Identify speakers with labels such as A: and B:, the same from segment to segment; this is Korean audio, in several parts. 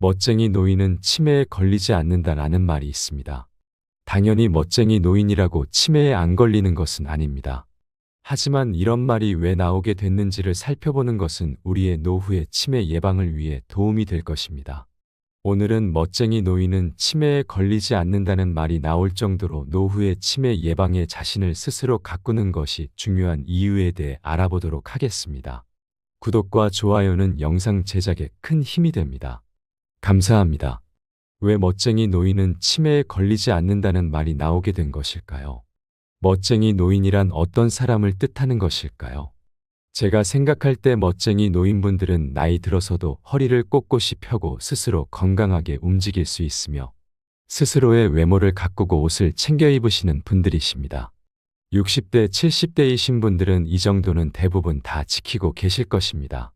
A: 멋쟁이 노인은 치매에 걸리지 않는다라는 말이 있습니다. 당연히 멋쟁이 노인이라고 치매에 안 걸리는 것은 아닙니다. 하지만 이런 말이 왜 나오게 됐는지를 살펴보는 것은 우리의 노후의 치매 예방을 위해 도움이 될 것입니다. 오늘은 멋쟁이 노인은 치매에 걸리지 않는다는 말이 나올 정도로 노후의 치매 예방에 자신을 스스로 가꾸는 것이 중요한 이유에 대해 알아보도록 하겠습니다. 구독과 좋아요는 영상 제작에 큰 힘이 됩니다. 감사합니다. 왜 멋쟁이 노인은 치매에 걸리지 않는다는 말이 나오게 된 것일까요? 멋쟁이 노인이란 어떤 사람을 뜻하는 것일까요? 제가 생각할 때 멋쟁이 노인분들은 나이 들어서도 허리를 꼿꼿이 펴고 스스로 건강하게 움직일 수 있으며 스스로의 외모를 가꾸고 옷을 챙겨 입으시는 분들이십니다. 60대, 70대이신 분들은 이 정도는 대부분 다 지키고 계실 것입니다.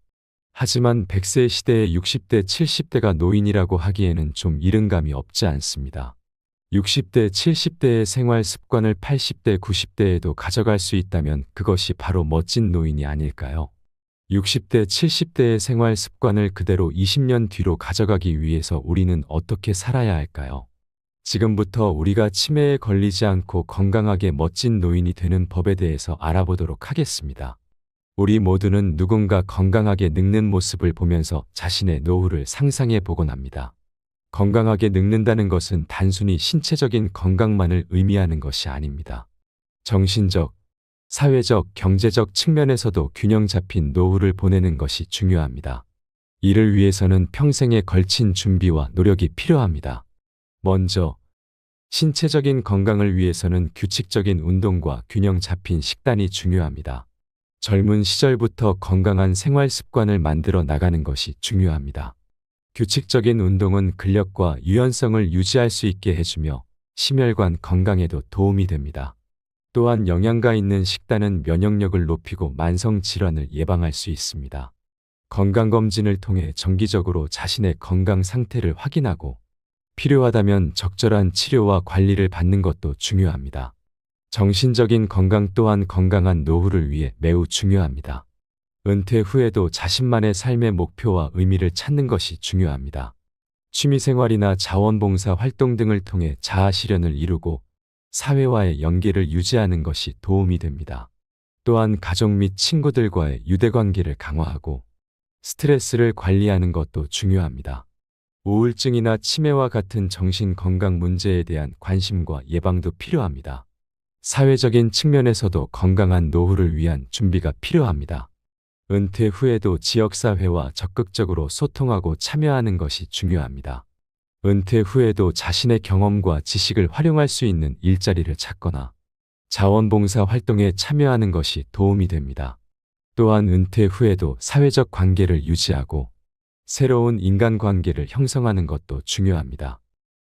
A: 하지만 100세 시대의 60대, 70대가 노인이라고 하기에는 좀 이른 감이 없지 않습니다. 60대, 70대의 생활 습관을 80대, 90대에도 가져갈 수 있다면 그것이 바로 멋진 노인이 아닐까요? 60대, 70대의 생활 습관을 그대로 20년 뒤로 가져가기 위해서 우리는 어떻게 살아야 할까요? 지금부터 우리가 치매에 걸리지 않고 건강하게 멋진 노인이 되는 법에 대해서 알아보도록 하겠습니다. 우리 모두는 누군가 건강하게 늙는 모습을 보면서 자신의 노후를 상상해 보곤 합니다. 건강하게 늙는다는 것은 단순히 신체적인 건강만을 의미하는 것이 아닙니다. 정신적, 사회적, 경제적 측면에서도 균형 잡힌 노후를 보내는 것이 중요합니다. 이를 위해서는 평생에 걸친 준비와 노력이 필요합니다. 먼저, 신체적인 건강을 위해서는 규칙적인 운동과 균형 잡힌 식단이 중요합니다. 젊은 시절부터 건강한 생활 습관을 만들어 나가는 것이 중요합니다. 규칙적인 운동은 근력과 유연성을 유지할 수 있게 해주며 심혈관 건강에도 도움이 됩니다. 또한 영양가 있는 식단은 면역력을 높이고 만성 질환을 예방할 수 있습니다. 건강검진을 통해 정기적으로 자신의 건강 상태를 확인하고 필요하다면 적절한 치료와 관리를 받는 것도 중요합니다. 정신적인 건강 또한 건강한 노후를 위해 매우 중요합니다. 은퇴 후에도 자신만의 삶의 목표와 의미를 찾는 것이 중요합니다. 취미생활이나 자원봉사 활동 등을 통해 자아실현을 이루고 사회와의 연계를 유지하는 것이 도움이 됩니다. 또한 가족 및 친구들과의 유대관계를 강화하고 스트레스를 관리하는 것도 중요합니다. 우울증이나 치매와 같은 정신건강 문제에 대한 관심과 예방도 필요합니다. 사회적인 측면에서도 건강한 노후를 위한 준비가 필요합니다. 은퇴 후에도 지역사회와 적극적으로 소통하고 참여하는 것이 중요합니다. 은퇴 후에도 자신의 경험과 지식을 활용할 수 있는 일자리를 찾거나 자원봉사 활동에 참여하는 것이 도움이 됩니다. 또한 은퇴 후에도 사회적 관계를 유지하고 새로운 인간관계를 형성하는 것도 중요합니다.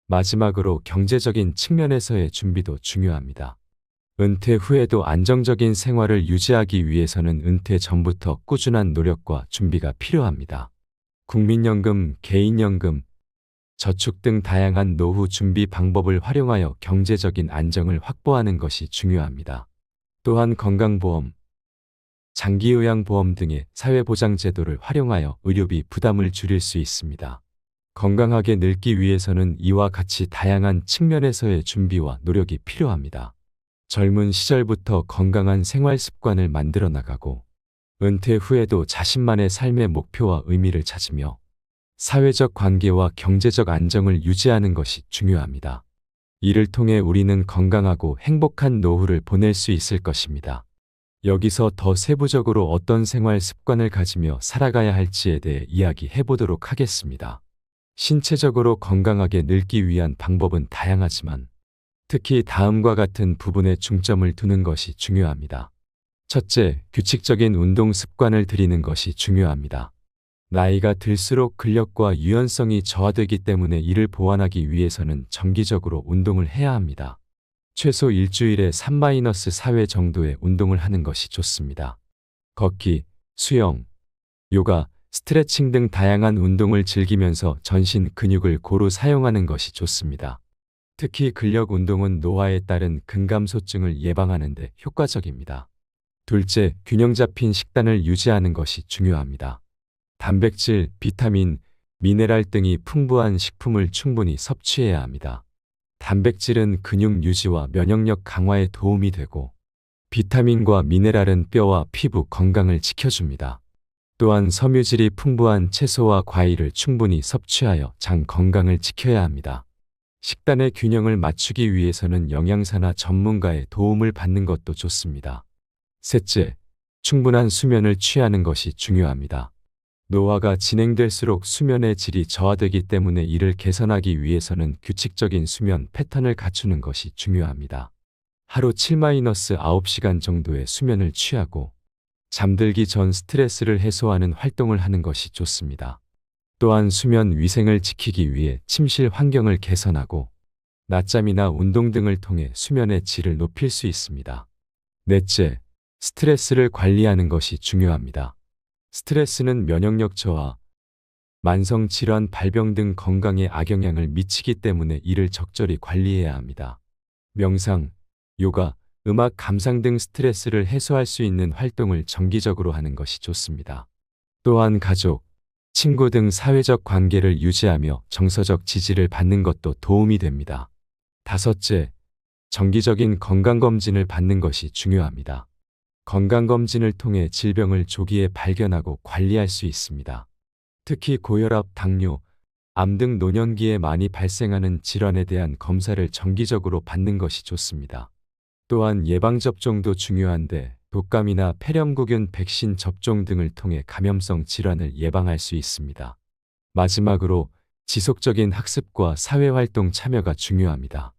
A: 마지막으로 경제적인 측면에서의 준비도 중요합니다. 은퇴 후에도 안정적인 생활을 유지하기 위해서는 은퇴 전부터 꾸준한 노력과 준비가 필요합니다. 국민연금, 개인연금, 저축 등 다양한 노후 준비 방법을 활용하여 경제적인 안정을 확보하는 것이 중요합니다. 또한 건강보험, 장기요양보험 등의 사회보장제도를 활용하여 의료비 부담을 줄일 수 있습니다. 건강하게 늙기 위해서는 이와 같이 다양한 측면에서의 준비와 노력이 필요합니다. 젊은 시절부터 건강한 생활 습관을 만들어 나가고 은퇴 후에도 자신만의 삶의 목표와 의미를 찾으며 사회적 관계와 경제적 안정을 유지하는 것이 중요합니다. 이를 통해 우리는 건강하고 행복한 노후를 보낼 수 있을 것입니다. 여기서 더 세부적으로 어떤 생활 습관을 가지며 살아가야 할지에 대해 이야기해 보도록 하겠습니다. 신체적으로 건강하게 늙기 위한 방법은 다양하지만 특히 다음과 같은 부분에 중점을 두는 것이 중요합니다. 첫째, 규칙적인 운동 습관을 들이는 것이 중요합니다. 나이가 들수록 근력과 유연성이 저하되기 때문에 이를 보완하기 위해서는 정기적으로 운동을 해야 합니다. 최소 일주일에 3-4회 정도의 운동을 하는 것이 좋습니다. 걷기, 수영, 요가, 스트레칭 등 다양한 운동을 즐기면서 전신 근육을 고루 사용하는 것이 좋습니다. 특히 근력 운동은 노화에 따른 근감소증을 예방하는 데 효과적입니다. 둘째, 균형 잡힌 식단을 유지하는 것이 중요합니다. 단백질, 비타민, 미네랄 등이 풍부한 식품을 충분히 섭취해야 합니다. 단백질은 근육 유지와 면역력 강화에 도움이 되고, 비타민과 미네랄은 뼈와 피부 건강을 지켜줍니다. 또한 섬유질이 풍부한 채소와 과일을 충분히 섭취하여 장 건강을 지켜야 합니다. 식단의 균형을 맞추기 위해서는 영양사나 전문가의 도움을 받는 것도 좋습니다. 셋째, 충분한 수면을 취하는 것이 중요합니다. 노화가 진행될수록 수면의 질이 저하되기 때문에 이를 개선하기 위해서는 규칙적인 수면 패턴을 갖추는 것이 중요합니다. 하루 7-9시간 정도의 수면을 취하고 잠들기 전 스트레스를 해소하는 활동을 하는 것이 좋습니다. 또한 수면 위생을 지키기 위해 침실 환경을 개선하고 낮잠이나 운동 등을 통해 수면의 질을 높일 수 있습니다. 넷째, 스트레스를 관리하는 것이 중요합니다. 스트레스는 면역력 저하, 만성 질환 발병 등 건강에 악영향을 미치기 때문에 이를 적절히 관리해야 합니다. 명상, 요가, 음악 감상 등 스트레스를 해소할 수 있는 활동을 정기적으로 하는 것이 좋습니다. 또한 가족, 친구 등 사회적 관계를 유지하며 정서적 지지를 받는 것도 도움이 됩니다. 다섯째, 정기적인 건강검진을 받는 것이 중요합니다. 건강검진을 통해 질병을 조기에 발견하고 관리할 수 있습니다. 특히 고혈압, 당뇨, 암 등 노년기에 많이 발생하는 질환에 대한 검사를 정기적으로 받는 것이 좋습니다. 또한 예방접종도 중요한데 독감이나 폐렴구균 백신 접종 등을 통해 감염성 질환을 예방할 수 있습니다. 마지막으로 지속적인 학습과 사회활동 참여가 중요합니다.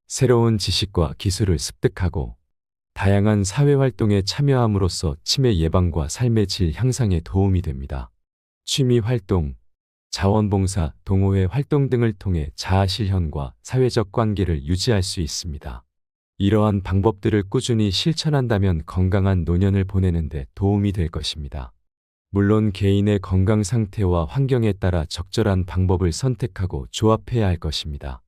A: 새로운 지식과 기술을 습득하고 다양한 사회활동에 참여함으로써 치매 예방과 삶의 질 향상에 도움이 됩니다. 취미활동, 자원봉사, 동호회 활동 등을 통해 자아실현과 사회적 관계를 유지할 수 있습니다. 이러한 방법들을 꾸준히 실천한다면 건강한 노년을 보내는 데 도움이 될 것입니다. 물론 개인의 건강 상태와 환경에 따라 적절한 방법을 선택하고 조합해야 할 것입니다.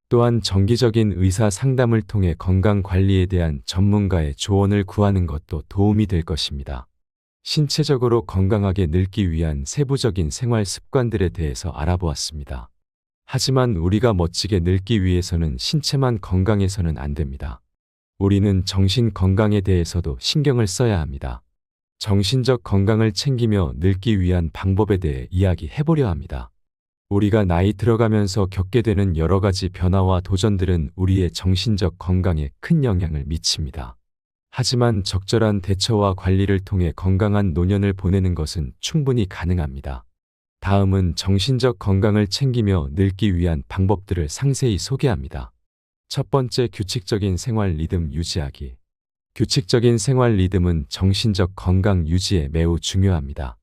A: 또한 정기적인 의사 상담을 통해 건강 관리에 대한 전문가의 조언을 구하는 것도 도움이 될 것입니다. 신체적으로 건강하게 늙기 위한 세부적인 생활 습관들에 대해서 알아보았습니다. 하지만 우리가 멋지게 늙기 위해서는 신체만 건강해서는 안 됩니다. 우리는 정신 건강에 대해서도 신경을 써야 합니다. 정신적 건강을 챙기며 늙기 위한 방법에 대해 이야기해보려 합니다. 우리가 나이 들어가면서 겪게 되는 여러 가지 변화와 도전들은 우리의 정신적 건강에 큰 영향을 미칩니다. 하지만 적절한 대처와 관리를 통해 건강한 노년을 보내는 것은 충분히 가능합니다. 다음은 정신적 건강을 챙기며 늙기 위한 방법들을 상세히 소개합니다. 첫 번째, 규칙적인 생활 리듬 유지하기. 규칙적인 생활 리듬은 정신적 건강 유지에 매우 중요합니다.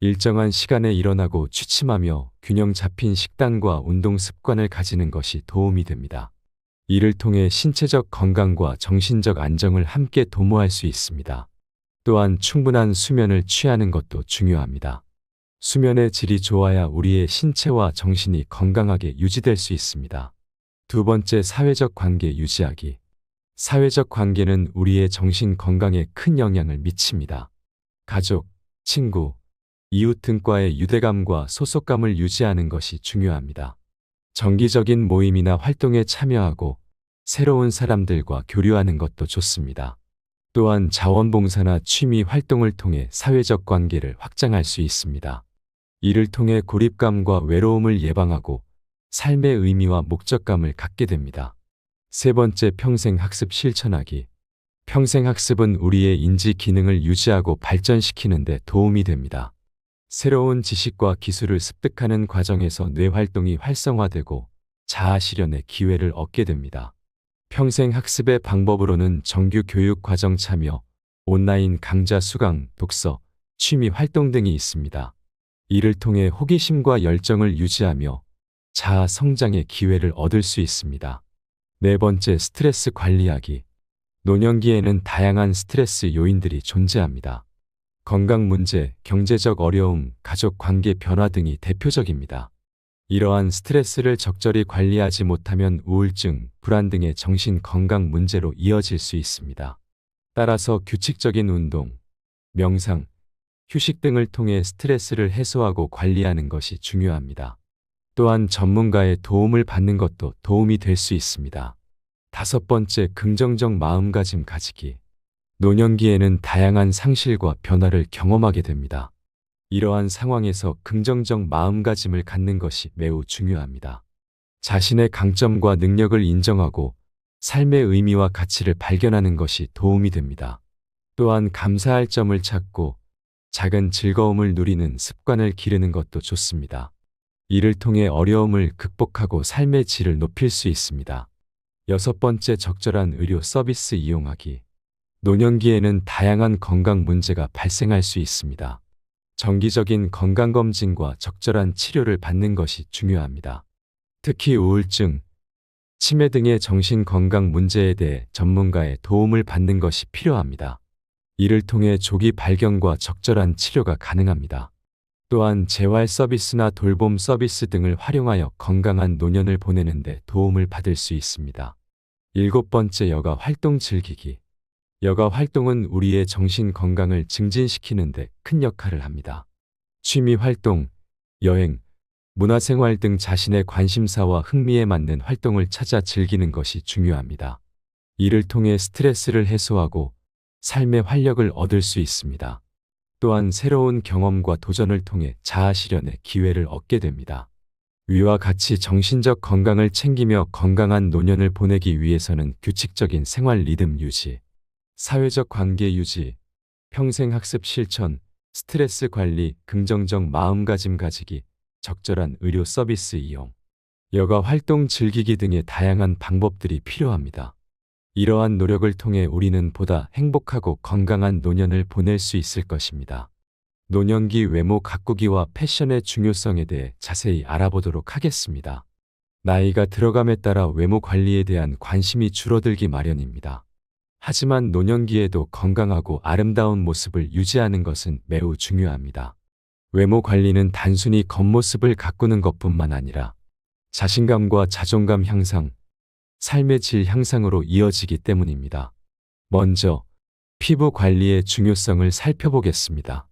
A: 일정한 시간에 일어나고 취침하며 균형 잡힌 식단과 운동 습관을 가지는 것이 도움이 됩니다. 이를 통해 신체적 건강과 정신적 안정을 함께 도모할 수 있습니다. 또한 충분한 수면을 취하는 것도 중요합니다. 수면의 질이 좋아야 우리의 신체와 정신이 건강하게 유지될 수 있습니다. 두 번째, 사회적 관계 유지하기. 사회적 관계는 우리의 정신 건강에 큰 영향을 미칩니다. 가족, 친구, 이웃 등과의 유대감과 소속감을 유지하는 것이 중요합니다. 정기적인 모임이나 활동에 참여하고 새로운 사람들과 교류하는 것도 좋습니다. 또한 자원봉사나 취미 활동을 통해 사회적 관계를 확장할 수 있습니다. 이를 통해 고립감과 외로움을 예방하고 삶의 의미와 목적감을 갖게 됩니다. 세 번째, 평생 학습 실천하기. 평생 학습은 우리의 인지 기능을 유지하고 발전시키는 데 도움이 됩니다. 새로운 지식과 기술을 습득하는 과정에서 뇌 활동이 활성화되고 자아 실현의 기회를 얻게 됩니다. 평생 학습의 방법으로는 정규 교육 과정 참여, 온라인 강좌 수강, 독서, 취미 활동 등이 있습니다. 이를 통해 호기심과 열정을 유지하며 자아 성장의 기회를 얻을 수 있습니다. 네 번째, 스트레스 관리하기. 노년기에는 다양한 스트레스 요인들이 존재합니다. 건강 문제, 경제적 어려움, 가족 관계 변화 등이 대표적입니다. 이러한 스트레스를 적절히 관리하지 못하면 우울증, 불안 등의 정신 건강 문제로 이어질 수 있습니다. 따라서 규칙적인 운동, 명상, 휴식 등을 통해 스트레스를 해소하고 관리하는 것이 중요합니다. 또한 전문가의 도움을 받는 것도 도움이 될 수 있습니다. 다섯 번째, 긍정적 마음가짐 가지기. 노년기에는 다양한 상실과 변화를 경험하게 됩니다. 이러한 상황에서 긍정적 마음가짐을 갖는 것이 매우 중요합니다. 자신의 강점과 능력을 인정하고 삶의 의미와 가치를 발견하는 것이 도움이 됩니다. 또한 감사할 점을 찾고 작은 즐거움을 누리는 습관을 기르는 것도 좋습니다. 이를 통해 어려움을 극복하고 삶의 질을 높일 수 있습니다. 여섯 번째, 적절한 의료 서비스 이용하기. 노년기에는 다양한 건강 문제가 발생할 수 있습니다. 정기적인 건강검진과 적절한 치료를 받는 것이 중요합니다. 특히 우울증, 치매 등의 정신건강 문제에 대해 전문가의 도움을 받는 것이 필요합니다. 이를 통해 조기 발견과 적절한 치료가 가능합니다. 또한 재활 서비스나 돌봄 서비스 등을 활용하여 건강한 노년을 보내는 데 도움을 받을 수 있습니다. 일곱 번째, 여가 활동 즐기기. 여가 활동은 우리의 정신 건강을 증진시키는 데 큰 역할을 합니다. 취미 활동, 여행, 문화생활 등 자신의 관심사와 흥미에 맞는 활동을 찾아 즐기는 것이 중요합니다. 이를 통해 스트레스를 해소하고 삶의 활력을 얻을 수 있습니다. 또한 새로운 경험과 도전을 통해 자아 실현의 기회를 얻게 됩니다. 위와 같이 정신적 건강을 챙기며 건강한 노년을 보내기 위해서는 규칙적인 생활 리듬 유지, 사회적 관계 유지, 평생 학습 실천, 스트레스 관리, 긍정적 마음가짐 가지기, 적절한 의료 서비스 이용, 여가 활동 즐기기 등의 다양한 방법들이 필요합니다. 이러한 노력을 통해 우리는 보다 행복하고 건강한 노년을 보낼 수 있을 것입니다. 노년기 외모 가꾸기와 패션의 중요성에 대해 자세히 알아보도록 하겠습니다. 나이가 들어감에 따라 외모 관리에 대한 관심이 줄어들기 마련입니다. 하지만 노년기에도 건강하고 아름다운 모습을 유지하는 것은 매우 중요합니다. 외모 관리는 단순히 겉모습을 가꾸는 것뿐만 아니라 자신감과 자존감 향상, 삶의 질 향상으로 이어지기 때문입니다. 먼저 피부 관리의 중요성을 살펴보겠습니다.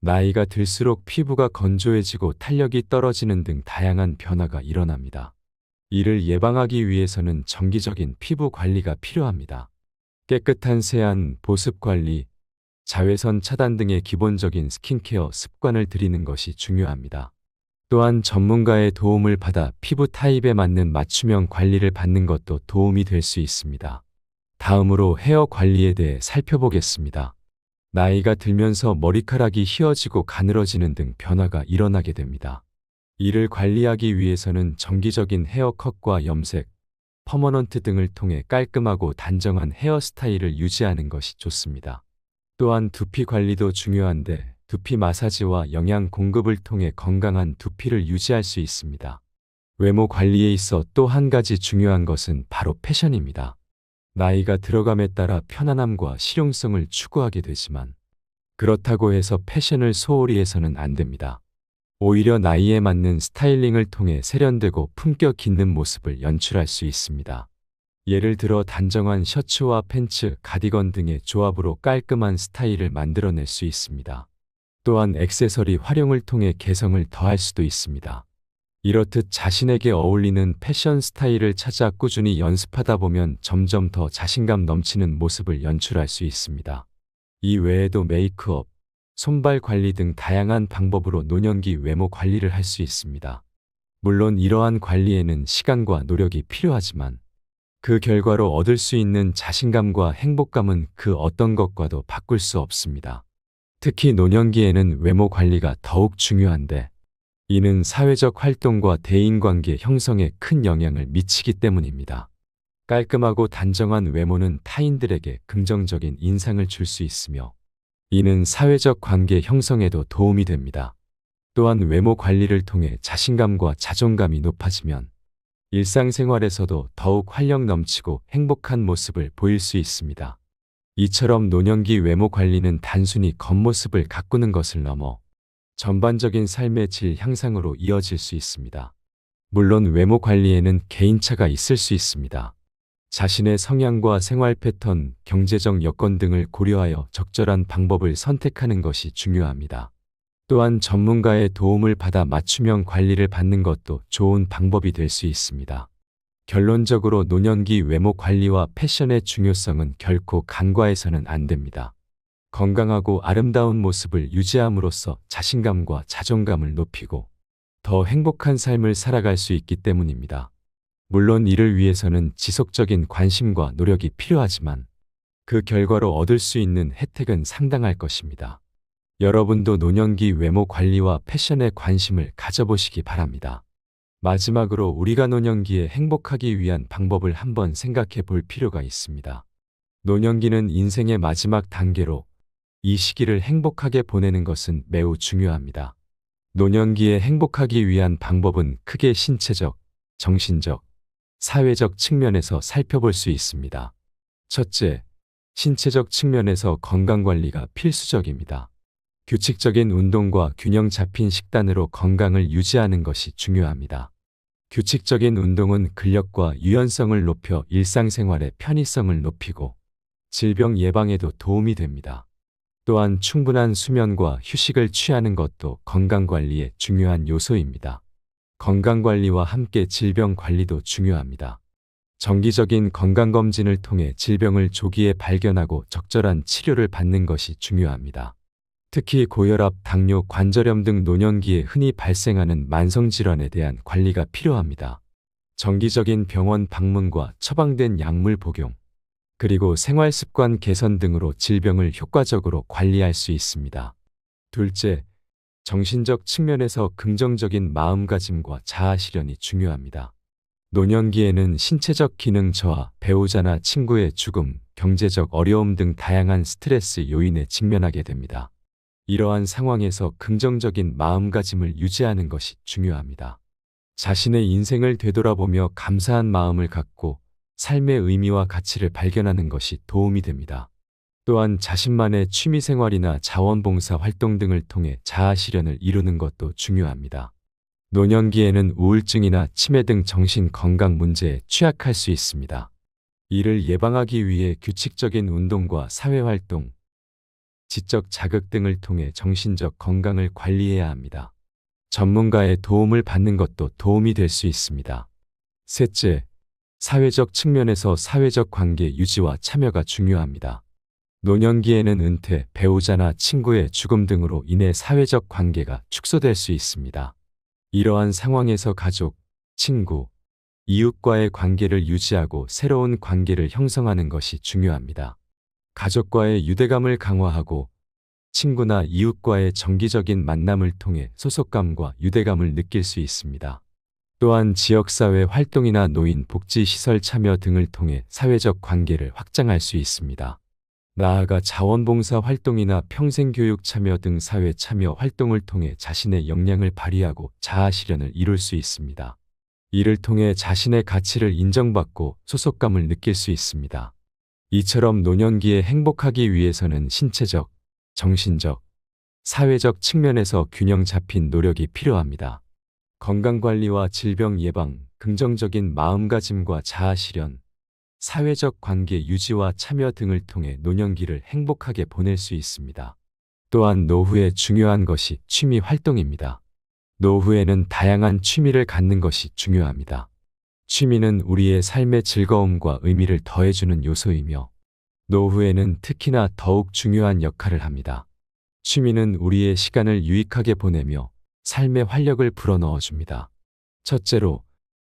A: 나이가 들수록 피부가 건조해지고 탄력이 떨어지는 등 다양한 변화가 일어납니다. 이를 예방하기 위해서는 정기적인 피부 관리가 필요합니다. 깨끗한 세안, 보습 관리, 자외선 차단 등의 기본적인 스킨케어 습관을 들이는 것이 중요합니다. 또한 전문가의 도움을 받아 피부 타입에 맞는 맞춤형 관리를 받는 것도 도움이 될 수 있습니다. 다음으로 헤어 관리에 대해 살펴보겠습니다. 나이가 들면서 머리카락이 휘어지고 가늘어지는 등 변화가 일어나게 됩니다. 이를 관리하기 위해서는 정기적인 헤어컷과 염색, 퍼머넌트 등을 통해 깔끔하고 단정한 헤어스타일을 유지하는 것이 좋습니다. 또한 두피 관리도 중요한데 두피 마사지와 영양 공급을 통해 건강한 두피를 유지할 수 있습니다. 외모 관리에 있어 또 한 가지 중요한 것은 바로 패션입니다. 나이가 들어감에 따라 편안함과 실용성을 추구하게 되지만 그렇다고 해서 패션을 소홀히 해서는 안 됩니다. 오히려 나이에 맞는 스타일링을 통해 세련되고 품격 있는 모습을 연출할 수 있습니다. 예를 들어 단정한 셔츠와 팬츠, 가디건 등의 조합으로 깔끔한 스타일을 만들어낼 수 있습니다. 또한 액세서리 활용을 통해 개성을 더할 수도 있습니다. 이렇듯 자신에게 어울리는 패션 스타일을 찾아 꾸준히 연습하다 보면 점점 더 자신감 넘치는 모습을 연출할 수 있습니다. 이 외에도 메이크업, 손발 관리 등 다양한 방법으로 노년기 외모 관리를 할 수 있습니다. 물론 이러한 관리에는 시간과 노력이 필요하지만 그 결과로 얻을 수 있는 자신감과 행복감은 그 어떤 것과도 바꿀 수 없습니다. 특히 노년기에는 외모 관리가 더욱 중요한데 이는 사회적 활동과 대인관계 형성에 큰 영향을 미치기 때문입니다. 깔끔하고 단정한 외모는 타인들에게 긍정적인 인상을 줄 수 있으며 이는 사회적 관계 형성에도 도움이 됩니다. 또한 외모 관리를 통해 자신감과 자존감이 높아지면 일상생활에서도 더욱 활력 넘치고 행복한 모습을 보일 수 있습니다. 이처럼 노년기 외모 관리는 단순히 겉모습을 가꾸는 것을 넘어 전반적인 삶의 질 향상으로 이어질 수 있습니다. 물론 외모 관리에는 개인차가 있을 수 있습니다. 자신의 성향과 생활 패턴, 경제적 여건 등을 고려하여 적절한 방법을 선택하는 것이 중요합니다. 또한 전문가의 도움을 받아 맞춤형 관리를 받는 것도 좋은 방법이 될 수 있습니다. 결론적으로 노년기 외모 관리와 패션의 중요성은 결코 간과해서는 안 됩니다. 건강하고 아름다운 모습을 유지함으로써 자신감과 자존감을 높이고 더 행복한 삶을 살아갈 수 있기 때문입니다. 물론 이를 위해서는 지속적인 관심과 노력이 필요하지만 그 결과로 얻을 수 있는 혜택은 상당할 것입니다. 여러분도 노년기 외모 관리와 패션에 관심을 가져보시기 바랍니다. 마지막으로 우리가 노년기에 행복하기 위한 방법을 한번 생각해 볼 필요가 있습니다. 노년기는 인생의 마지막 단계로 이 시기를 행복하게 보내는 것은 매우 중요합니다. 노년기에 행복하기 위한 방법은 크게 신체적, 정신적, 사회적 측면에서 살펴볼 수 있습니다. 첫째, 신체적 측면에서 건강관리가 필수적입니다. 규칙적인 운동과 균형 잡힌 식단으로 건강을 유지하는 것이 중요합니다. 규칙적인 운동은 근력과 유연성을 높여 일상생활의 편의성을 높이고 질병 예방에도 도움이 됩니다. 또한 충분한 수면과 휴식을 취하는 것도 건강관리의 중요한 요소입니다. 건강관리와 함께 질병관리도 중요합니다. 정기적인 건강검진을 통해 질병을 조기에 발견하고 적절한 치료를 받는 것이 중요합니다. 특히 고혈압, 당뇨, 관절염 등 노년기에 흔히 발생하는 만성질환에 대한 관리가 필요합니다. 정기적인 병원 방문과 처방된 약물 복용, 그리고 생활습관 개선 등으로 질병을 효과적으로 관리할 수 있습니다. 둘째, 정신적 측면에서 긍정적인 마음가짐과 자아 실현이 중요합니다. 노년기에는 신체적 기능 저하, 배우자나 친구의 죽음, 경제적 어려움 등 다양한 스트레스 요인에 직면하게 됩니다. 이러한 상황에서 긍정적인 마음가짐을 유지하는 것이 중요합니다. 자신의 인생을 되돌아보며 감사한 마음을 갖고 삶의 의미와 가치를 발견하는 것이 도움이 됩니다. 또한 자신만의 취미생활이나 자원봉사 활동 등을 통해 자아 실현을 이루는 것도 중요합니다. 노년기에는 우울증이나 치매 등 정신 건강 문제에 취약할 수 있습니다. 이를 예방하기 위해 규칙적인 운동과 사회활동, 지적 자극 등을 통해 정신적 건강을 관리해야 합니다. 전문가의 도움을 받는 것도 도움이 될 수 있습니다. 셋째, 사회적 측면에서 사회적 관계 유지와 참여가 중요합니다. 노년기에는 은퇴, 배우자나 친구의 죽음 등으로 인해 사회적 관계가 축소될 수 있습니다. 이러한 상황에서 가족, 친구, 이웃과의 관계를 유지하고 새로운 관계를 형성하는 것이 중요합니다. 가족과의 유대감을 강화하고 친구나 이웃과의 정기적인 만남을 통해 소속감과 유대감을 느낄 수 있습니다. 또한 지역사회 활동이나 노인 복지시설 참여 등을 통해 사회적 관계를 확장할 수 있습니다. 나아가 자원봉사 활동이나 평생교육 참여 등 사회 참여 활동을 통해 자신의 역량을 발휘하고 자아 실현을 이룰 수 있습니다. 이를 통해 자신의 가치를 인정받고 소속감을 느낄 수 있습니다. 이처럼 노년기에 행복하기 위해서는 신체적, 정신적, 사회적 측면에서 균형 잡힌 노력이 필요합니다. 건강관리와 질병 예방, 긍정적인 마음가짐과 자아 실현, 사회적 관계 유지와 참여 등을 통해 노년기를 행복하게 보낼 수 있습니다. 또한 노후에 중요한 것이 취미 활동입니다. 노후에는 다양한 취미를 갖는 것이 중요합니다. 취미는 우리의 삶의 즐거움과 의미를 더해주는 요소이며 노후에는 특히나 더욱 중요한 역할을 합니다. 취미는 우리의 시간을 유익하게 보내며 삶의 활력을 불어넣어줍니다. 첫째로,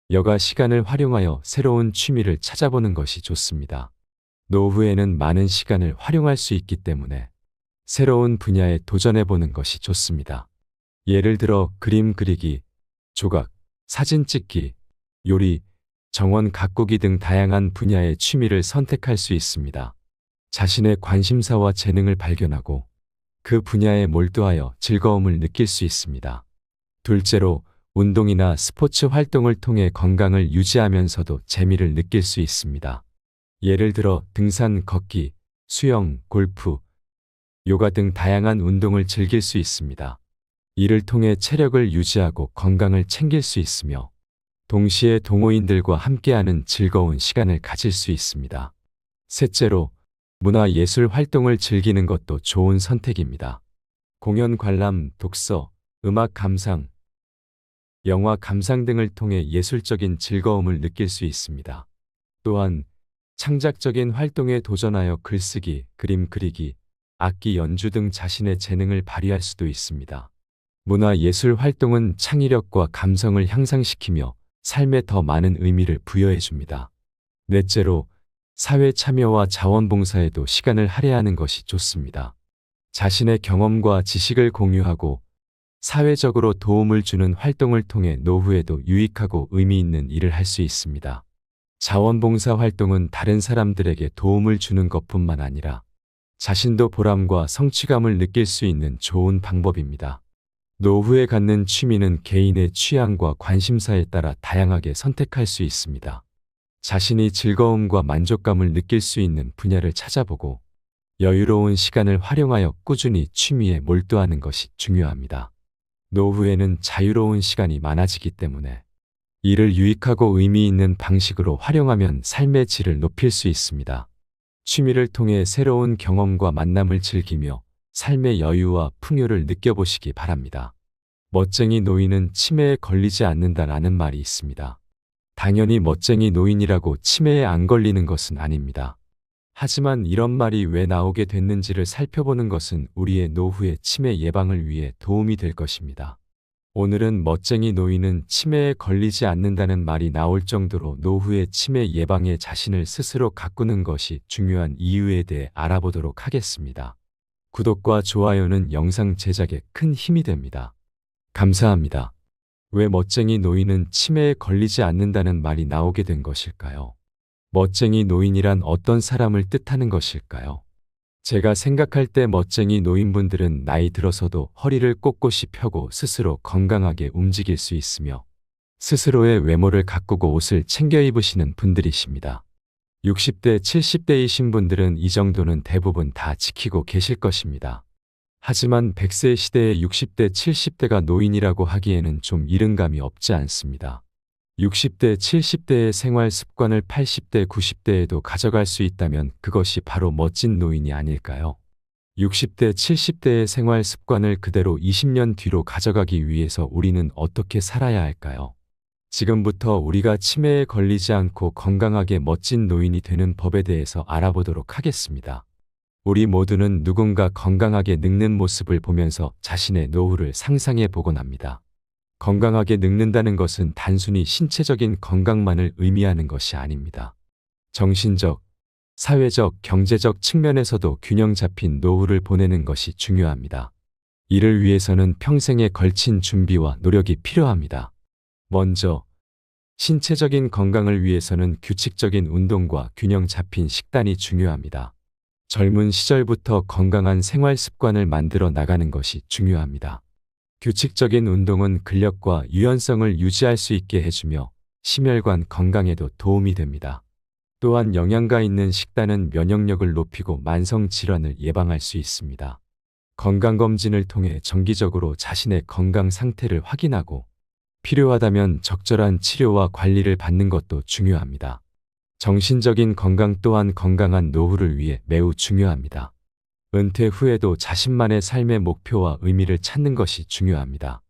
A: 여가 시간을 활용하여 새로운 취미를 찾아보는 것이 좋습니다. 노후에는 많은 시간을 활용할 수 있기 때문에 새로운 분야에 도전해보는 것이 좋습니다. 예를 들어 그림 그리기, 조각, 사진 찍기, 요리, 정원 가꾸기 등 다양한 분야의 취미를 선택할 수 있습니다. 자신의 관심사와 재능을 발견하고 그 분야에 몰두하여 즐거움을 느낄 수 있습니다. 둘째로, 운동이나 스포츠 활동을 통해 건강을 유지하면서도 재미를 느낄 수 있습니다. 예를 들어 등산, 걷기, 수영, 골프, 요가 등 다양한 운동을 즐길 수 있습니다. 이를 통해 체력을 유지하고 건강을 챙길 수 있으며 동시에 동호인들과 함께하는 즐거운 시간을 가질 수 있습니다. 셋째로, 문화예술 활동을 즐기는 것도 좋은 선택입니다. 공연 관람, 독서, 음악 감상, 영화 감상 등을 통해 예술적인 즐거움을 느낄 수 있습니다. 또한 창작적인 활동에 도전하여 글쓰기, 그림 그리기, 악기 연주 등 자신의 재능을 발휘할 수도 있습니다. 문화예술 활동은 창의력과 감성을 향상시키며 삶에 더 많은 의미를 부여해 줍니다. 넷째로, 사회 참여와 자원봉사에도 시간을 할애하는 것이 좋습니다. 자신의 경험과 지식을 공유하고 사회적으로 도움을 주는 활동을 통해 노후에도 유익하고 의미 있는 일을 할 수 있습니다. 자원봉사 활동은 다른 사람들에게 도움을 주는 것뿐만 아니라 자신도 보람과 성취감을 느낄 수 있는 좋은 방법입니다. 노후에 갖는 취미는 개인의 취향과 관심사에 따라 다양하게 선택할 수 있습니다. 자신이 즐거움과 만족감을 느낄 수 있는 분야를 찾아보고 여유로운 시간을 활용하여 꾸준히 취미에 몰두하는 것이 중요합니다. 노후에는 자유로운 시간이 많아지기 때문에 이를 유익하고 의미 있는 방식으로 활용하면 삶의 질을 높일 수 있습니다. 취미를 통해 새로운 경험과 만남을 즐기며 삶의 여유와 풍요를 느껴보시기 바랍니다. 멋쟁이 노인은 치매에 걸리지 않는다라는 말이 있습니다. 당연히 멋쟁이 노인이라고 치매에 안 걸리는 것은 아닙니다. 하지만 이런 말이 왜 나오게 됐는지를 살펴보는 것은 우리의 노후의 치매 예방을 위해 도움이 될 것입니다. 오늘은 멋쟁이 노인은 치매에 걸리지 않는다는 말이 나올 정도로 노후의 치매 예방에 자신을 스스로 가꾸는 것이 중요한 이유에 대해 알아보도록 하겠습니다. 구독과 좋아요는 영상 제작에 큰 힘이 됩니다. 감사합니다. 왜 멋쟁이 노인은 치매에 걸리지 않는다는 말이 나오게 된 것일까요? 멋쟁이 노인이란 어떤 사람을 뜻하는 것일까요? 제가 생각할 때 멋쟁이 노인분들은 나이 들어서도 허리를 꼿꼿이 펴고 스스로 건강하게 움직일 수 있으며 스스로의 외모를 가꾸고 옷을 챙겨 입으시는 분들이십니다. 60대, 70대이신 분들은 이 정도는 대부분 다 지키고 계실 것입니다. 하지만 100세 시대의 60대, 70대가 노인이라고 하기에는 좀 이른감이 없지 않습니다. 60대, 70대의 생활 습관을 80대, 90대에도 가져갈 수 있다면 그것이 바로 멋진 노인이 아닐까요? 60대, 70대의 생활 습관을 그대로 20년 뒤로 가져가기 위해서 우리는 어떻게 살아야 할까요? 지금부터 우리가 치매에 걸리지 않고 건강하게 멋진 노인이 되는 법에 대해서 알아보도록 하겠습니다. 우리 모두는 누군가 건강하게 늙는 모습을 보면서 자신의 노후를 상상해 보곤 합니다. 건강하게 늙는다는 것은 단순히 신체적인 건강만을 의미하는 것이 아닙니다. 정신적, 사회적, 경제적 측면에서도 균형 잡힌 노후를 보내는 것이 중요합니다. 이를 위해서는 평생에 걸친 준비와 노력이 필요합니다. 먼저, 신체적인 건강을 위해서는 규칙적인 운동과 균형 잡힌 식단이 중요합니다. 젊은 시절부터 건강한 생활 습관을 만들어 나가는 것이 중요합니다. 규칙적인 운동은 근력과 유연성을 유지할 수 있게 해주며 심혈관 건강에도 도움이 됩니다. 또한 영양가 있는 식단은 면역력을 높이고 만성 질환을 예방할 수 있습니다. 건강검진을 통해 정기적으로 자신의 건강 상태를 확인하고 필요하다면 적절한 치료와 관리를 받는 것도 중요합니다. 정신적인 건강 또한 건강한 노후를 위해 매우 중요합니다. 은퇴 후에도 자신만의 삶의 목표와 의미를 찾는 것이 중요합니다.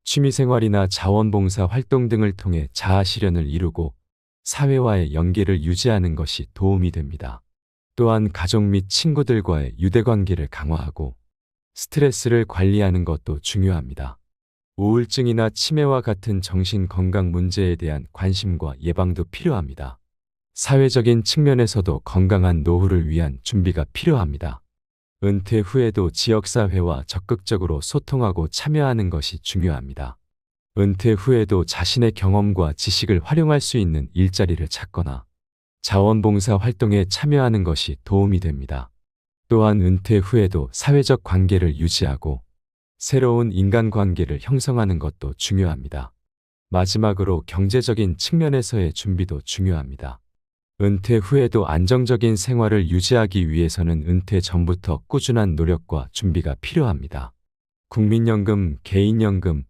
A: 취미생활이나 자원봉사 활동 등을 통해 자아실현을 이루고 사회와의 연계를 유지하는 것이 도움이 됩니다. 또한 가족 및 친구들과의 유대관계를 강화하고 스트레스를 관리하는 것도 중요합니다. 우울증이나 치매와 같은 정신건강 문제에 대한 관심과 예방도 필요합니다. 사회적인 측면에서도 건강한 노후를 위한 준비가 필요합니다. 은퇴 후에도 지역사회와 적극적으로 소통하고 참여하는 것이 중요합니다. 은퇴 후에도 자신의 경험과 지식을 활용할 수 있는 일자리를 찾거나 자원봉사 활동에 참여하는 것이 도움이 됩니다. 또한 은퇴 후에도 사회적 관계를 유지하고 새로운 인간관계를 형성하는 것도 중요합니다. 마지막으로 경제적인 측면에서의 준비도 중요합니다. 은퇴 후에도 안정적인 생활을 유지하기 위해서는 은퇴 전부터 꾸준한 노력과 준비가 필요합니다. 국민연금, 개인연금,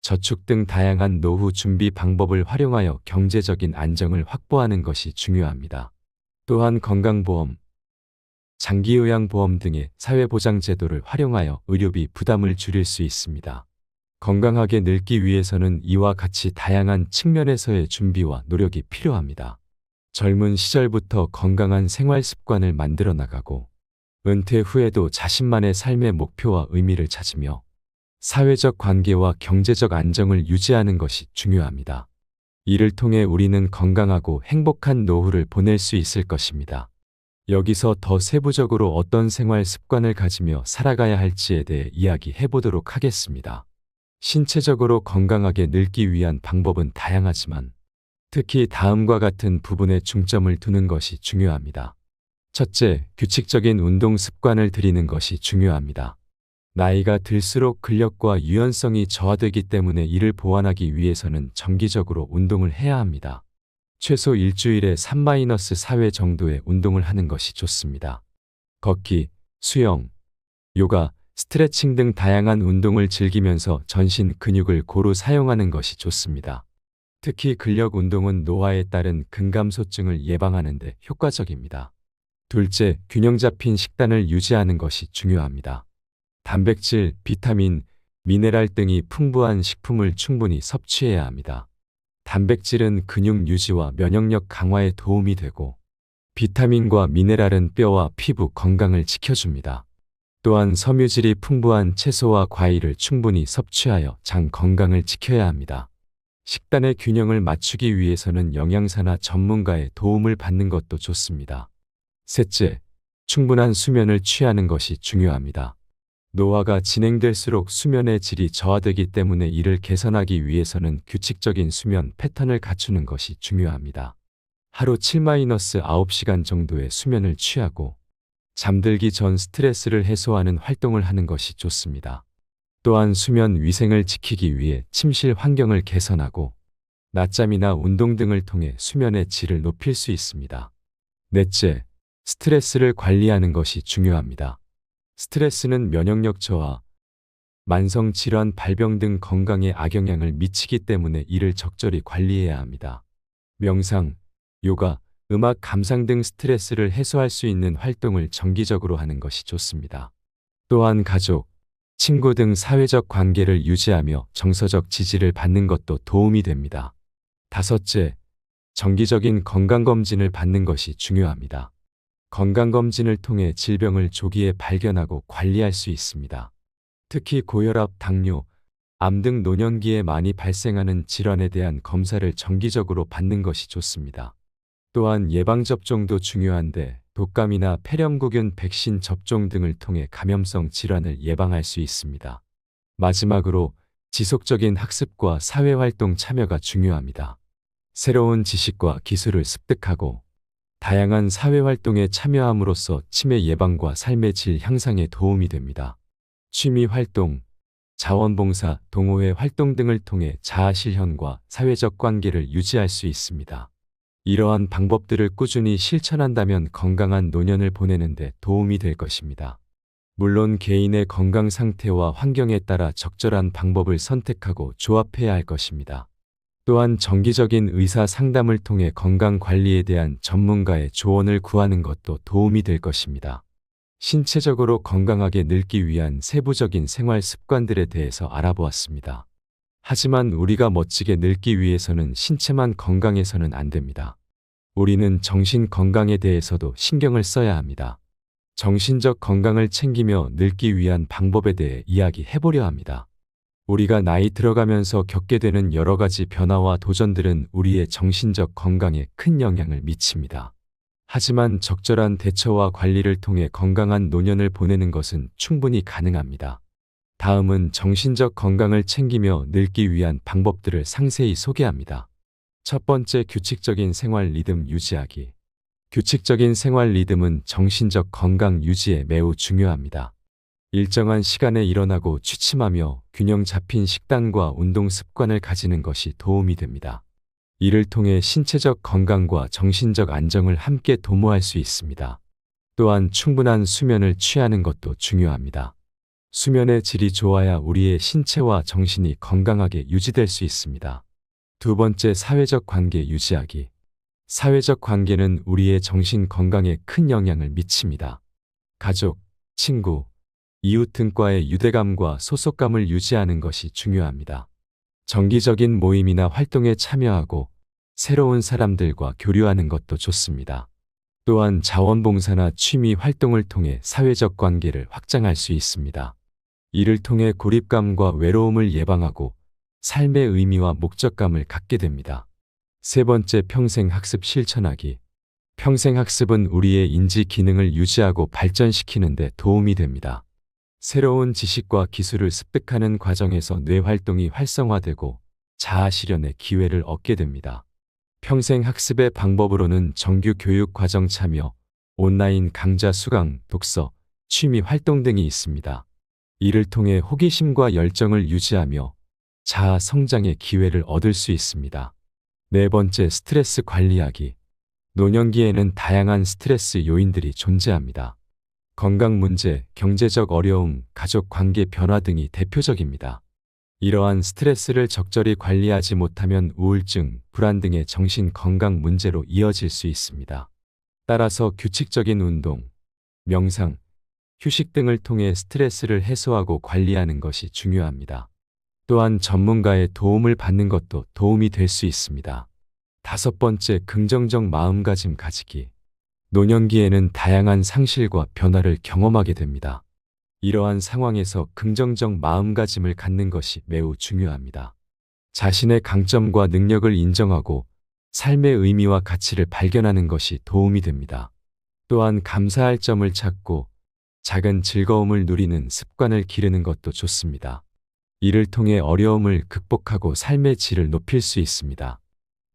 A: 저축 등 다양한 노후 준비 방법을 활용하여 경제적인 안정을 확보하는 것이 중요합니다. 또한 건강보험, 장기요양보험 등의 사회보장제도를 활용하여 의료비 부담을 줄일 수 있습니다. 건강하게 늙기 위해서는 이와 같이 다양한 측면에서의 준비와 노력이 필요합니다. 젊은 시절부터 건강한 생활 습관을 만들어 나가고 은퇴 후에도 자신만의 삶의 목표와 의미를 찾으며 사회적 관계와 경제적 안정을 유지하는 것이 중요합니다. 이를 통해 우리는 건강하고 행복한 노후를 보낼 수 있을 것입니다. 여기서 더 세부적으로 어떤 생활 습관을 가지며 살아가야 할지에 대해 이야기해 보도록 하겠습니다. 신체적으로 건강하게 늙기 위한 방법은 다양하지만 특히 다음과 같은 부분에 중점을 두는 것이 중요합니다. 첫째, 규칙적인 운동 습관을 들이는 것이 중요합니다. 나이가 들수록 근력과 유연성이 저하되기 때문에 이를 보완하기 위해서는 정기적으로 운동을 해야 합니다. 최소 일주일에 3-4회 정도의 운동을 하는 것이 좋습니다. 걷기, 수영, 요가, 스트레칭 등 다양한 운동을 즐기면서 전신 근육을 고루 사용하는 것이 좋습니다. 특히 근력 운동은 노화에 따른 근감소증을 예방하는 데 효과적입니다. 둘째, 균형 잡힌 식단을 유지하는 것이 중요합니다. 단백질, 비타민, 미네랄 등이 풍부한 식품을 충분히 섭취해야 합니다. 단백질은 근육 유지와 면역력 강화에 도움이 되고 비타민과 미네랄은 뼈와 피부 건강을 지켜줍니다. 또한 섬유질이 풍부한 채소와 과일을 충분히 섭취하여 장 건강을 지켜야 합니다. 식단의 균형을 맞추기 위해서는 영양사나 전문가의 도움을 받는 것도 좋습니다. 셋째, 충분한 수면을 취하는 것이 중요합니다. 노화가 진행될수록 수면의 질이 저하되기 때문에 이를 개선하기 위해서는 규칙적인 수면 패턴을 갖추는 것이 중요합니다. 하루 7-9시간 정도의 수면을 취하고 잠들기 전 스트레스를 해소하는 활동을 하는 것이 좋습니다. 또한 수면 위생을 지키기 위해 침실 환경을 개선하고 낮잠이나 운동 등을 통해 수면의 질을 높일 수 있습니다. 넷째, 스트레스를 관리하는 것이 중요합니다. 스트레스는 면역력 저하, 만성 질환 발병 등 건강에 악영향을 미치기 때문에 이를 적절히 관리해야 합니다. 명상, 요가, 음악 감상 등 스트레스를 해소할 수 있는 활동을 정기적으로 하는 것이 좋습니다. 또한 가족, 친구 등 사회적 관계를 유지하며 정서적 지지를 받는 것도 도움이 됩니다. 다섯째, 정기적인 건강검진을 받는 것이 중요합니다. 건강검진을 통해 질병을 조기에 발견하고 관리할 수 있습니다. 특히 고혈압, 당뇨, 암 등 노년기에 많이 발생하는 질환에 대한 검사를 정기적으로 받는 것이 좋습니다. 또한 예방접종도 중요한데 독감이나 폐렴구균 백신 접종 등을 통해 감염성 질환을 예방할 수 있습니다. 마지막으로 지속적인 학습과 사회활동 참여가 중요합니다. 새로운 지식과 기술을 습득하고 다양한 사회활동에 참여함으로써 치매 예방과 삶의 질 향상에 도움이 됩니다. 취미활동, 자원봉사, 동호회 활동 등을 통해 자아실현과 사회적 관계를 유지할 수 있습니다. 이러한 방법들을 꾸준히 실천한다면 건강한 노년을 보내는 데 도움이 될 것입니다. 물론 개인의 건강 상태와 환경에 따라 적절한 방법을 선택하고 조합해야 할 것입니다. 또한 정기적인 의사 상담을 통해 건강 관리에 대한 전문가의 조언을 구하는 것도 도움이 될 것입니다. 신체적으로 건강하게 늙기 위한 세부적인 생활 습관들에 대해서 알아보았습니다. 하지만 우리가 멋지게 늙기 위해서는 신체만 건강해서는 안 됩니다. 우리는 정신 건강에 대해서도 신경을 써야 합니다. 정신적 건강을 챙기며 늙기 위한 방법에 대해 이야기해보려 합니다. 우리가 나이 들어가면서 겪게 되는 여러 가지 변화와 도전들은 우리의 정신적 건강에 큰 영향을 미칩니다. 하지만 적절한 대처와 관리를 통해 건강한 노년을 보내는 것은 충분히 가능합니다. 다음은 정신적 건강을 챙기며 늙기 위한 방법들을 상세히 소개합니다. 첫 번째, 규칙적인 생활 리듬 유지하기. 규칙적인 생활 리듬은 정신적 건강 유지에 매우 중요합니다. 일정한 시간에 일어나고 취침하며 균형 잡힌 식단과 운동 습관을 가지는 것이 도움이 됩니다. 이를 통해 신체적 건강과 정신적 안정을 함께 도모할 수 있습니다. 또한 충분한 수면을 취하는 것도 중요합니다. 수면의 질이 좋아야 우리의 신체와 정신이 건강하게 유지될 수 있습니다. 두 번째, 사회적 관계 유지하기. 사회적 관계는 우리의 정신 건강에 큰 영향을 미칩니다. 가족, 친구, 이웃 등과의 유대감과 소속감을 유지하는 것이 중요합니다. 정기적인 모임이나 활동에 참여하고 새로운 사람들과 교류하는 것도 좋습니다. 또한 자원봉사나 취미 활동을 통해 사회적 관계를 확장할 수 있습니다. 이를 통해 고립감과 외로움을 예방하고 삶의 의미와 목적감을 갖게 됩니다. 세 번째, 평생 학습 실천하기. 평생 학습은 우리의 인지 기능을 유지하고 발전시키는 데 도움이 됩니다. 새로운 지식과 기술을 습득하는 과정에서 뇌 활동이 활성화되고 자아 실현의 기회를 얻게 됩니다. 평생 학습의 방법으로는 정규 교육 과정 참여, 온라인 강좌 수강, 독서, 취미 활동 등이 있습니다. 이를 통해 호기심과 열정을 유지하며 자아 성장의 기회를 얻을 수 있습니다. 네 번째, 스트레스 관리하기. 노년기에는 다양한 스트레스 요인들이 존재합니다. 건강 문제, 경제적 어려움, 가족 관계 변화 등이 대표적입니다. 이러한 스트레스를 적절히 관리하지 못하면 우울증, 불안 등의 정신 건강 문제로 이어질 수 있습니다. 따라서 규칙적인 운동, 명상, 휴식 등을 통해 스트레스를 해소하고 관리하는 것이 중요합니다. 또한 전문가의 도움을 받는 것도 도움이 될 수 있습니다. 다섯 번째, 긍정적 마음가짐 가지기. 노년기에는 다양한 상실과 변화를 경험하게 됩니다. 이러한 상황에서 긍정적 마음가짐을 갖는 것이 매우 중요합니다. 자신의 강점과 능력을 인정하고 삶의 의미와 가치를 발견하는 것이 도움이 됩니다. 또한 감사할 점을 찾고 작은 즐거움을 누리는 습관을 기르는 것도 좋습니다. 이를 통해 어려움을 극복하고 삶의 질을 높일 수 있습니다.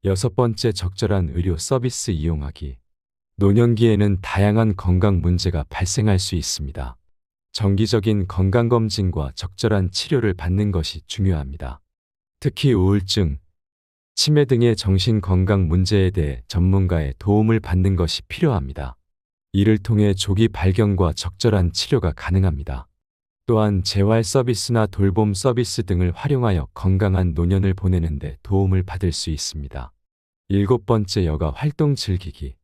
A: 여섯 번째, 적절한 의료 서비스 이용하기. 노년기에는 다양한 건강 문제가 발생할 수 있습니다. 정기적인 건강검진과 적절한 치료를 받는 것이 중요합니다. 특히 우울증, 치매 등의 정신건강 문제에 대해 전문가의 도움을 받는 것이 필요합니다. 이를 통해 조기 발견과 적절한 치료가 가능합니다. 또한 재활 서비스나 돌봄 서비스 등을 활용하여 건강한 노년을 보내는 데 도움을 받을 수 있습니다. 일곱 번째, 여가 활동 즐기기.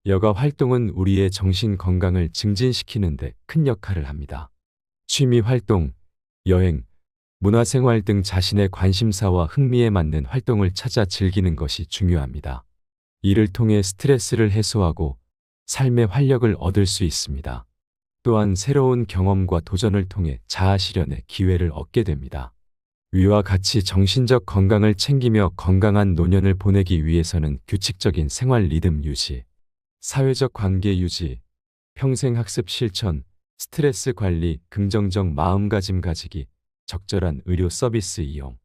A: 여가 활동은 우리의 정신 건강을 증진시키는 데 큰 역할을 합니다. 취미 활동, 여행, 문화생활 등 자신의 관심사와 흥미에 맞는 활동을 찾아 즐기는 것이 중요합니다. 이를 통해 스트레스를 해소하고 삶의 활력을 얻을 수 있습니다. 또한 새로운 경험과 도전을 통해 자아 실현의 기회를 얻게 됩니다. 위와 같이 정신적 건강을 챙기며 건강한 노년을 보내기 위해서는 규칙적인 생활 리듬 유지, 사회적 관계 유지, 평생 학습 실천, 스트레스 관리, 긍정적 마음가짐 가지기, 적절한 의료 서비스 이용,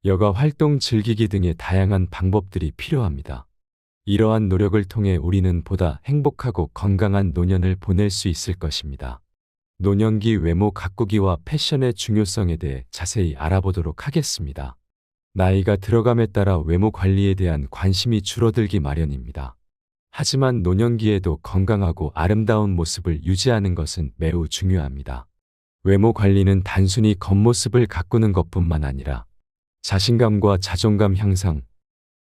A: 여가 활동 즐기기 등의 다양한 방법들이 필요합니다. 이러한 노력을 통해 우리는 보다 행복하고 건강한 노년을 보낼 수 있을 것입니다. 노년기 외모 가꾸기와 패션의 중요성에 대해 자세히 알아보도록 하겠습니다. 나이가 들어감에 따라 외모 관리에 대한 관심이 줄어들기 마련입니다. 하지만 노년기에도 건강하고 아름다운 모습을 유지하는 것은 매우 중요합니다. 외모 관리는 단순히 겉모습을 가꾸는 것뿐만 아니라 자신감과 자존감 향상,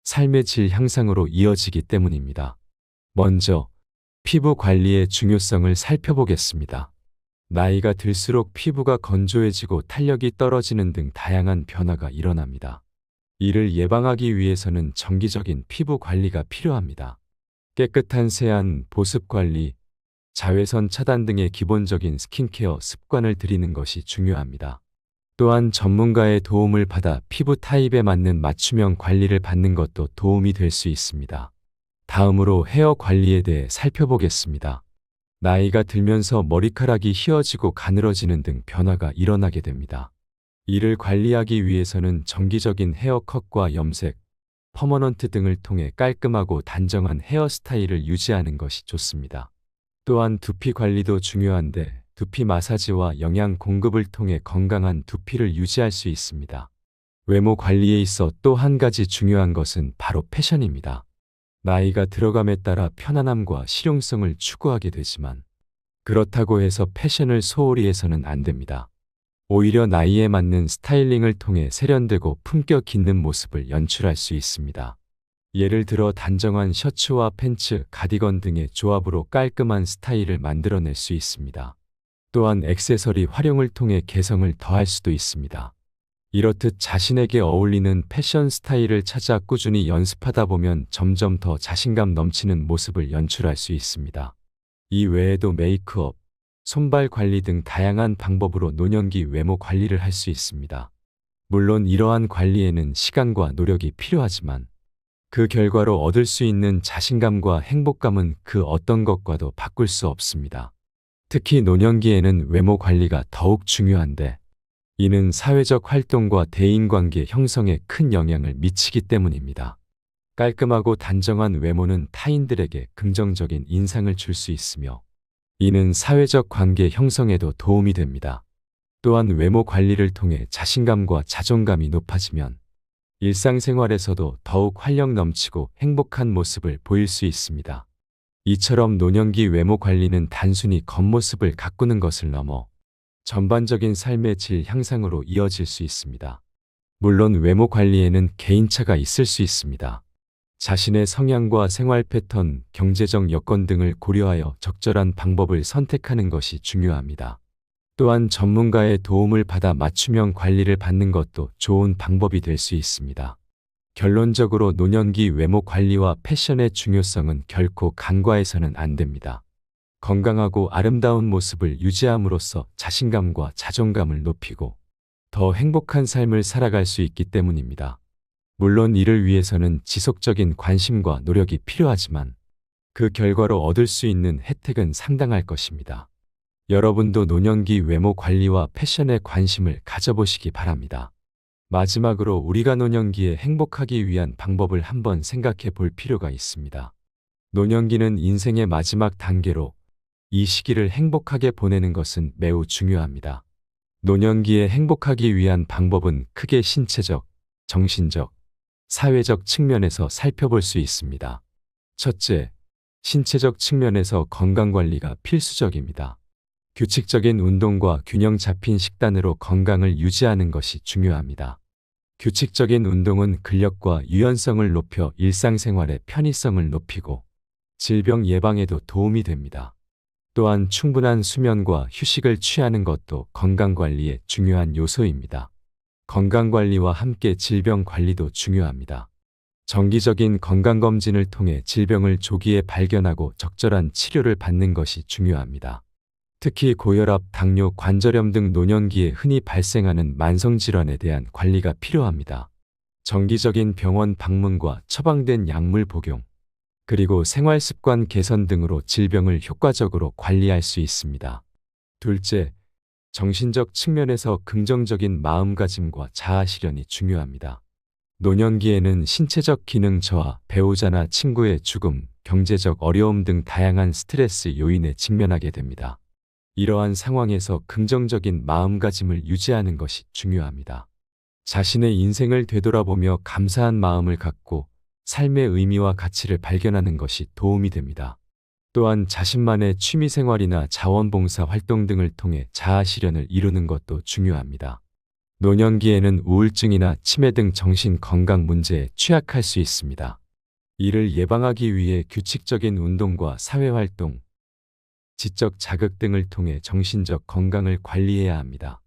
A: 삶의 질 향상으로 이어지기 때문입니다. 먼저 피부 관리의 중요성을 살펴보겠습니다. 나이가 들수록 피부가 건조해지고 탄력이 떨어지는 등 다양한 변화가 일어납니다. 이를 예방하기 위해서는 정기적인 피부 관리가 필요합니다. 깨끗한 세안, 보습 관리, 자외선 차단 등의 기본적인 스킨케어 습관을 들이는 것이 중요합니다. 또한 전문가의 도움을 받아 피부 타입에 맞는 맞춤형 관리를 받는 것도 도움이 될 수 있습니다. 다음으로 헤어 관리에 대해 살펴보겠습니다. 나이가 들면서 머리카락이 휘어지고 가늘어지는 등 변화가 일어나게 됩니다. 이를 관리하기 위해서는 정기적인 헤어컷과 염색, 퍼머넌트 등을 통해 깔끔하고 단정한 헤어스타일을 유지하는 것이 좋습니다. 또한 두피 관리도 중요한데 두피 마사지와 영양 공급을 통해 건강한 두피를 유지할 수 있습니다. 외모 관리에 있어 또 한 가지 중요한 것은 바로 패션입니다. 나이가 들어감에 따라 편안함과 실용성을 추구하게 되지만 그렇다고 해서 패션을 소홀히 해서는 안 됩니다. 오히려 나이에 맞는 스타일링을 통해 세련되고 품격 있는 모습을 연출할 수 있습니다. 예를 들어 단정한 셔츠와 팬츠, 가디건 등의 조합으로 깔끔한 스타일을 만들어낼 수 있습니다. 또한 액세서리 활용을 통해 개성을 더할 수도 있습니다. 이렇듯 자신에게 어울리는 패션 스타일을 찾아 꾸준히 연습하다 보면 점점 더 자신감 넘치는 모습을 연출할 수 있습니다. 이 외에도 메이크업, 손발 관리 등 다양한 방법으로 노년기 외모 관리를 할 수 있습니다. 물론 이러한 관리에는 시간과 노력이 필요하지만 그 결과로 얻을 수 있는 자신감과 행복감은 그 어떤 것과도 바꿀 수 없습니다. 특히 노년기에는 외모 관리가 더욱 중요한데 이는 사회적 활동과 대인관계 형성에 큰 영향을 미치기 때문입니다. 깔끔하고 단정한 외모는 타인들에게 긍정적인 인상을 줄 수 있으며 이는 사회적 관계 형성에도 도움이 됩니다. 또한 외모 관리를 통해 자신감과 자존감이 높아지면 일상생활에서도 더욱 활력 넘치고 행복한 모습을 보일 수 있습니다. 이처럼 노년기 외모 관리는 단순히 겉모습을 가꾸는 것을 넘어 전반적인 삶의 질 향상으로 이어질 수 있습니다. 물론 외모 관리에는 개인차가 있을 수 있습니다. 자신의 성향과 생활 패턴, 경제적 여건 등을 고려하여 적절한 방법을 선택하는 것이 중요합니다. 또한 전문가의 도움을 받아 맞춤형 관리를 받는 것도 좋은 방법이 될 수 있습니다. 결론적으로 노년기 외모 관리와 패션의 중요성은 결코 간과해서는 안 됩니다. 건강하고 아름다운 모습을 유지함으로써 자신감과 자존감을 높이고 더 행복한 삶을 살아갈 수 있기 때문입니다. 물론 이를 위해서는 지속적인 관심과 노력이 필요하지만 그 결과로 얻을 수 있는 혜택은 상당할 것입니다. 여러분도 노년기 외모 관리와 패션에 관심을 가져보시기 바랍니다. 마지막으로 우리가 노년기에 행복하기 위한 방법을 한번 생각해 볼 필요가 있습니다. 노년기는 인생의 마지막 단계로 이 시기를 행복하게 보내는 것은 매우 중요합니다. 노년기에 행복하기 위한 방법은 크게 신체적, 정신적, 사회적 측면에서 살펴볼 수 있습니다. 첫째, 신체적 측면에서 건강관리가 필수적입니다. 규칙적인 운동과 균형 잡힌 식단으로 건강을 유지하는 것이 중요합니다. 규칙적인 운동은 근력과 유연성을 높여 일상생활의 편의성을 높이고 질병 예방에도 도움이 됩니다. 또한 충분한 수면과 휴식을 취하는 것도 건강관리의 중요한 요소입니다. 건강관리와 함께 질병관리도 중요합니다. 정기적인 건강검진을 통해 질병을 조기에 발견하고 적절한 치료를 받는 것이 중요합니다. 특히 고혈압, 당뇨, 관절염 등 노년기에 흔히 발생하는 만성질환에 대한 관리가 필요합니다. 정기적인 병원 방문과 처방된 약물 복용, 그리고 생활습관 개선 등으로 질병을 효과적으로 관리할 수 있습니다. 둘째, 정신적 측면에서 긍정적인 마음가짐과 자아 실현이 중요합니다. 노년기에는 신체적 기능 저하, 배우자나 친구의 죽음, 경제적 어려움 등 다양한 스트레스 요인에 직면하게 됩니다. 이러한 상황에서 긍정적인 마음가짐을 유지하는 것이 중요합니다. 자신의 인생을 되돌아보며 감사한 마음을 갖고 삶의 의미와 가치를 발견하는 것이 도움이 됩니다. 또한 자신만의 취미생활이나 자원봉사 활동 등을 통해 자아 실현을 이루는 것도 중요합니다. 노년기에는 우울증이나 치매 등 정신 건강 문제에 취약할 수 있습니다. 이를 예방하기 위해 규칙적인 운동과 사회활동, 지적 자극 등을 통해 정신적 건강을 관리해야 합니다.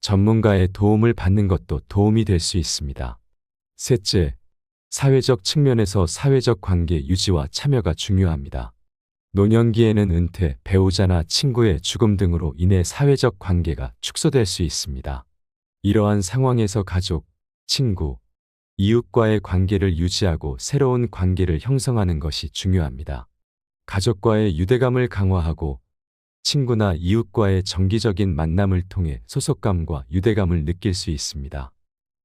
A: 전문가의 도움을 받는 것도 도움이 될 수 있습니다. 셋째, 사회적 측면에서 사회적 관계 유지와 참여가 중요합니다. 노년기에는 은퇴, 배우자나 친구의 죽음 등으로 인해 사회적 관계가 축소될 수 있습니다. 이러한 상황에서 가족, 친구, 이웃과의 관계를 유지하고 새로운 관계를 형성하는 것이 중요합니다. 가족과의 유대감을 강화하고 친구나 이웃과의 정기적인 만남을 통해 소속감과 유대감을 느낄 수 있습니다.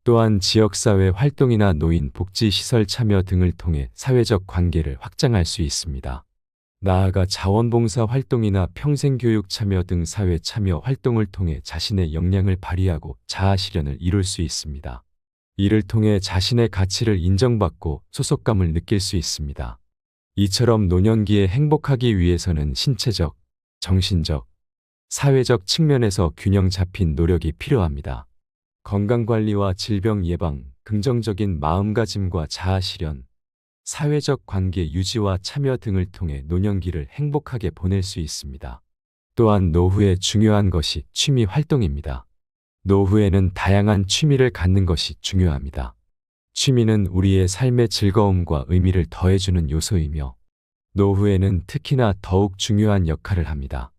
A: 또한 지역사회 활동이나 노인 복지시설 참여 등을 통해 사회적 관계를 확장할 수 있습니다. 나아가 자원봉사 활동이나 평생교육 참여 등 사회 참여 활동을 통해 자신의 역량을 발휘하고 자아 실현을 이룰 수 있습니다. 이를 통해 자신의 가치를 인정받고 소속감을 느낄 수 있습니다. 이처럼 노년기에 행복하기 위해서는 신체적, 정신적, 사회적 측면에서 균형 잡힌 노력이 필요합니다. 건강관리와 질병 예방, 긍정적인 마음가짐과 자아 실현, 사회적 관계 유지와 참여 등을 통해 노년기를 행복하게 보낼 수 있습니다. 또한 노후에 중요한 것이 취미 활동입니다. 노후에는 다양한 취미를 갖는 것이 중요합니다. 취미는 우리의 삶의 즐거움과 의미를 더해주는 요소이며 노후에는 특히나 더욱 중요한 역할을 합니다.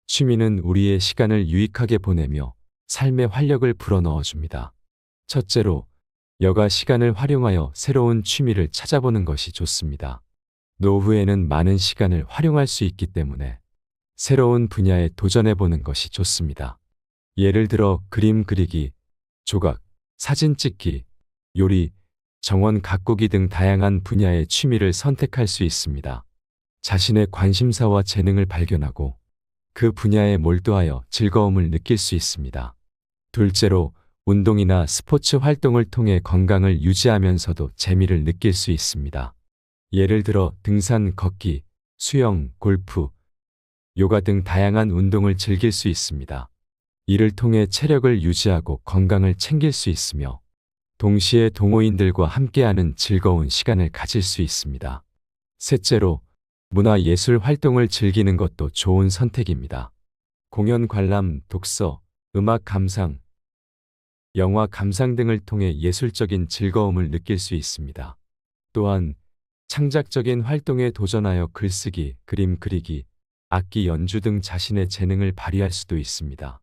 A: 취미는 우리의 시간을 유익하게 보내며 삶의 활력을 불어넣어 줍니다. 첫째로, 여가 시간을 활용하여 새로운 취미를 찾아보는 것이 좋습니다. 노후에는 많은 시간을 활용할 수 있기 때문에 새로운 분야에 도전해보는 것이 좋습니다. 예를 들어 그림 그리기, 조각, 사진 찍기, 요리, 정원 가꾸기 등 다양한 분야의 취미를 선택할 수 있습니다. 자신의 관심사와 재능을 발견하고 그 분야에 몰두하여 즐거움을 느낄 수 있습니다. 둘째로, 운동이나 스포츠 활동을 통해 건강을 유지하면서도 재미를 느낄 수 있습니다. 예를 들어 등산, 걷기, 수영, 골프, 요가 등 다양한 운동을 즐길 수 있습니다. 이를 통해 체력을 유지하고 건강을 챙길 수 있으며 동시에 동호인들과 함께하는 즐거운 시간을 가질 수 있습니다. 셋째로, 문화예술 활동을 즐기는 것도 좋은 선택입니다. 공연 관람, 독서, 음악 감상, 영화 감상 등을 통해 예술적인 즐거움을 느낄 수 있습니다. 또한 창작적인 활동에 도전하여 글쓰기, 그림 그리기, 악기 연주 등 자신의 재능을 발휘할 수도 있습니다.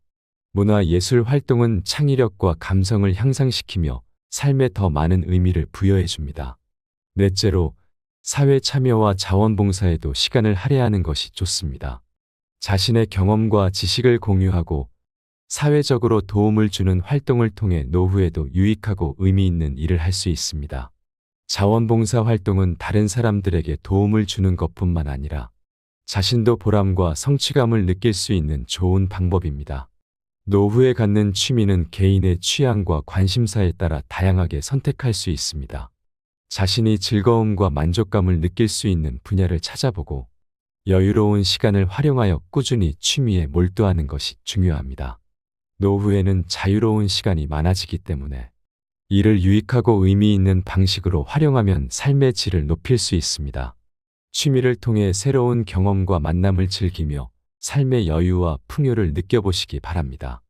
A: 문화예술 활동은 창의력과 감성을 향상시키며 삶에 더 많은 의미를 부여해 줍니다. 넷째로, 사회 참여와 자원봉사에도 시간을 할애하는 것이 좋습니다. 자신의 경험과 지식을 공유하고 사회적으로 도움을 주는 활동을 통해 노후에도 유익하고 의미 있는 일을 할 수 있습니다. 자원봉사 활동은 다른 사람들에게 도움을 주는 것뿐만 아니라 자신도 보람과 성취감을 느낄 수 있는 좋은 방법입니다. 노후에 갖는 취미는 개인의 취향과 관심사에 따라 다양하게 선택할 수 있습니다. 자신이 즐거움과 만족감을 느낄 수 있는 분야를 찾아보고 여유로운 시간을 활용하여 꾸준히 취미에 몰두하는 것이 중요합니다. 노후에는 자유로운 시간이 많아지기 때문에 이를 유익하고 의미 있는 방식으로 활용하면 삶의 질을 높일 수 있습니다. 취미를 통해 새로운 경험과 만남을 즐기며 삶의 여유와 풍요를 느껴보시기 바랍니다.